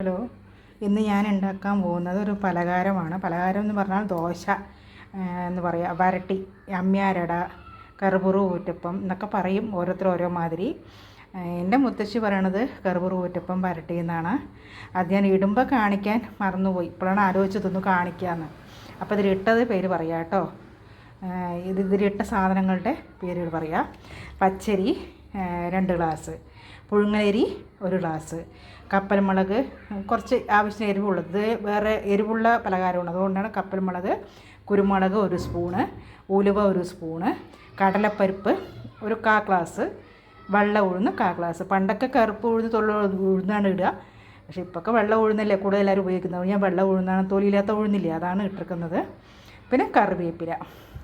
Hello, ഇന്ന് ഞാൻ ഉണ്ടാക്കാൻ പോകുന്നത് ഒരു പലഹാരമാണ്. പലഹാരം എന്ന് പറഞ്ഞാൽ ദോശ എന്ന് പറയുക, വരട്ടി, അമ്മിയാരട, കറുപുറു ഊറ്റപ്പം എന്നൊക്കെ പറയും, ഓരോരുത്തർ ഓരോ മാതിരി. എൻ്റെ മുത്തശ്ശി പറയണത് കറുപുറു ഊറ്റപ്പം വരട്ടി എന്നാണ്. അത് ഞാൻ ഇടുമ്പോൾ കാണിക്കാൻ മറന്നുപോയി, ഇപ്പോഴാണ് ആലോചിച്ചതൊന്ന് കാണിക്കാമെന്ന്. അപ്പോൾ ഇതിലിട്ടത് പേര് പറയാം കേട്ടോ. ഇതിലിട്ട സാധനങ്ങളുടെ പേരുകൾ പറയാം. പച്ചരി 2 ഗ്ലാസ്, പുഴുങ്ങലരി 1 ഗ്ലാസ്, കപ്പൽമുളക് കുറച്ച് ആവശ്യത്തിന് എരിവുള്ളത്, ഇത് വേറെ എരിവുള്ള പലഹാരമാണ്, അതുകൊണ്ടാണ് കപ്പൽമുളക്, കുരുമുളക് 1 സ്പൂണ്, ഉലുവ 1 സ്പൂണ്, കടലപ്പരിപ്പ് 1/4 ഗ്ലാസ്, വെള്ള ഉഴുന്ന് 1/4 ഗ്ലാസ്. പണ്ടൊക്കെ കറുപ്പ് ഉഴുന്ന് ഉഴുന്നാണ് ഇടുക, പക്ഷേ ഇപ്പോഴൊക്കെ വെള്ള ഉഴുന്നല്ലേ കൂടുതൽ എല്ലാവരും ഉപയോഗിക്കുന്നത്. ഞാൻ വെള്ള ഉഴുന്നാണ്, തൊലിയില്ലാത്ത ഉഴുന്നില്ലേ, അതാണ് ഇട്ടിരിക്കുന്നത്. പിന്നെ കറിവേപ്പില,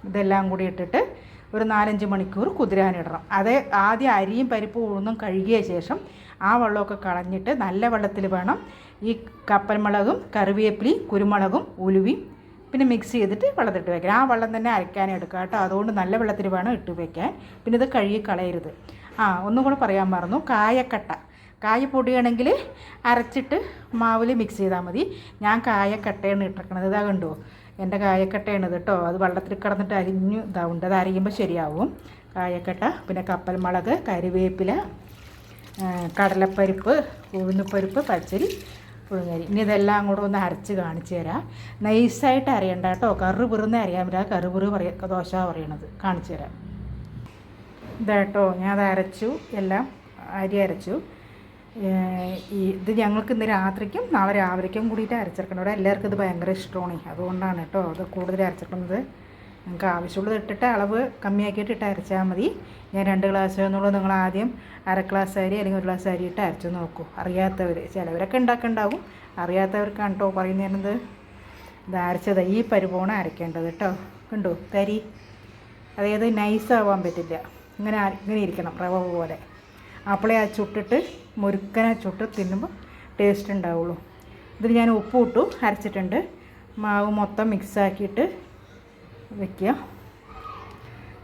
ഇതെല്ലാം കൂടി ഇട്ടിട്ട് ഒരു 4-5 മണിക്കൂർ കുതിരാനിടണം. അത് ആദ്യം അരിയും പരിപ്പും ഉഴുന്നും കഴുകിയ ശേഷം ആ വെള്ളമൊക്കെ കളഞ്ഞിട്ട് നല്ല വെള്ളത്തിൽ വേണം ഈ കപ്പൽമുളകും കറിവേപ്പിലയും കുരുമുളകും ഉലുവയും പിന്നെ മിക്സ് ചെയ്തിട്ട് വെള്ളത്തിട്ട് വയ്ക്കാൻ. ആ വെള്ളം തന്നെ അരയ്ക്കാനെടുക്കുക കേട്ടോ, അതുകൊണ്ട് നല്ല വെള്ളത്തിൽ വേണം ഇട്ട് വയ്ക്കാൻ. പിന്നെ ഇത് കഴുകി കളയരുത്. ഒന്നും കൂടെ പറയാൻ മറന്നു, കായക്കട്ട, കായപ്പൊടിയാണെങ്കിൽ അരച്ചിട്ട് മാവിൽ മിക്സ് ചെയ്താൽ മതി. ഞാൻ കായക്കട്ടയാണ് ഇട്ടിരിക്കണത്, ഇതാ കണ്ടോ, എൻ്റെ കായക്കട്ടയാണ് കേട്ടോ. അത് വെള്ളത്തിൽ കിടന്നിട്ട് അരിഞ്ഞു ഇതാവുണ്ട്, അത് അരിയുമ്പോൾ ശരിയാവും. കായക്കട്ട, പിന്നെ കപ്പൽമുളക്, കരിവേപ്പില, കടലപ്പരിപ്പ്, ഉഴുന്നുപരിപ്പ്, പച്ചരി, പുഴുങ്ങരി. ഇനി ഇതെല്ലാം കൂടെ ഒന്ന് അരച്ച് കാണിച്ചു തരാം. നൈസായിട്ട് അരയണ്ട കേട്ടോ, കറുപിറുന്നേ അറിയാൻ പറ്റില്ല, കറുപിറു ദോശ പറയണത്. കാണിച്ചു തരാം. ഇതാട്ടോ, ഞാൻ അത് അരച്ചു, എല്ലാം അരി അരച്ചു. ഇത് ഞങ്ങൾക്ക് ഇന്ന് രാത്രിക്കും നാളെ രാവിലേക്കും കൂടിയിട്ട് അരച്ചെടുക്കണം. ഇവിടെ എല്ലാവർക്കും ഇത് ഭയങ്കര ഇഷ്ടമാണ്, അതുകൊണ്ടാണ് കേട്ടോ അത് കൂടുതൽ അരച്ചെടുക്കുന്നത്. നിങ്ങൾക്ക് ആവശ്യമുള്ളത് ഇട്ടിട്ട് അളവ് കമ്മിയാക്കിയിട്ട് ഇട്ട് അരച്ചാൽ മതി. ഞാൻ 2 ഗ്ലാസ് എന്നുള്ളത് നിങ്ങൾ ആദ്യം 1/2 ഗ്ലാസ് അരി അല്ലെങ്കിൽ 1 ഗ്ലാസ് അരി ഇട്ട് അരച്ച് നോക്കൂ. അറിയാത്തവർ, ചിലവരൊക്കെ ഉണ്ടാക്കുന്നുണ്ടാവും, അറിയാത്തവർക്കാണ് കേട്ടോ പറയുന്നത്. ഇത് അരച്ചത് ഈ പരുവമാണ് അരയ്ക്കേണ്ടത് കേട്ടോ. കണ്ടോ തരി, അതായത് നൈസാവാൻ പറ്റില്ല, ഇങ്ങനെ ഇരിക്കണം, റവ പോലെ. അപ്പോളേ ആ ചുട്ടിട്ട് മുരുക്കനെ ചുട്ട് തിന്നുമ്പോൾ ടേസ്റ്റ് ഉണ്ടാവുള്ളൂ. ഇതിൽ ഞാൻ ഉപ്പ് ഇട്ടു, അരച്ചിട്ടുണ്ട്. മാവ് മൊത്തം മിക്സാക്കിയിട്ട് വയ്ക്കുക.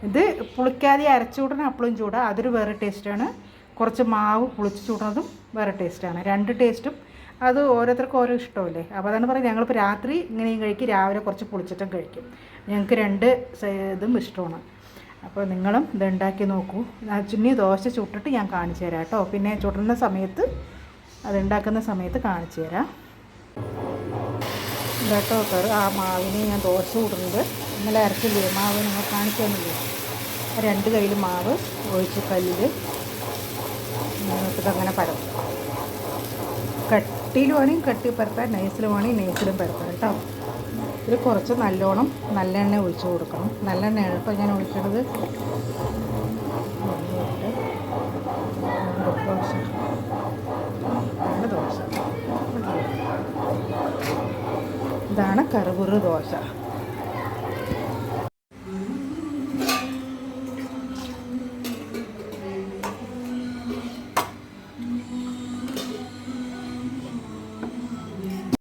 ഇത് പുളിക്കാതെ അരച്ചു ചൂടണം, അപ്പളും ചൂടാ, അതൊരു വേറെ ടേസ്റ്റാണ്. കുറച്ച് മാവ് പുളിച്ച് ചൂടുന്നതും വേറെ ടേസ്റ്റാണ്. 2 ടേസ്റ്റും അത് ഓരോരുത്തർക്കും ഓരോ ഇഷ്ടമല്ലേ. അപ്പോൾ അതാണ് പറയുന്നത്, ഞങ്ങളിപ്പോൾ രാത്രി ഇങ്ങനെയും കഴിക്കും, രാവിലെ കുറച്ച് പുളിച്ചിട്ടും കഴിക്കും. ഞങ്ങൾക്ക് 2 ഇതും ഇഷ്ടമാണ്. അപ്പോൾ നിങ്ങളും ഇതുണ്ടാക്കി നോക്കൂ. ചുന്നി ദോശ ചുട്ടിട്ട് ഞാൻ കാണിച്ചു തരാം കേട്ടോ. പിന്നെ ചുടുന്ന സമയത്ത്, അതുണ്ടാക്കുന്ന സമയത്ത് കാണിച്ചു തരാം കേട്ടോ. ആ മാവിന് ഞാൻ ദോശ ചുടുന്നത് ഇന്നലെ അരച്ചില്ലേ മാവ്, നിങ്ങൾ കാണിക്കാനില്ലേ. 2 കയ്യിൽ മാവ് ഒഴിച്ച് കല്ലിൽ ഇതങ്ങനെ പരത്തും. കട്ടിയിൽ വേണമെങ്കിൽ കട്ടി പരത്താൻ, നൈസിൽ വേണമെങ്കിൽ നൈസിലും പരത്താം കേട്ടോ. ഇതിൽ കുറച്ച് നല്ലോണം നല്ലെണ്ണ ഒഴിച്ച് കൊടുക്കണം. നല്ലെണ്ണയാണ് കേട്ടോ ഞാൻ ഒഴിക്കണത്. ദോശ, ഇതാണ് കറുപുറു ദോശ.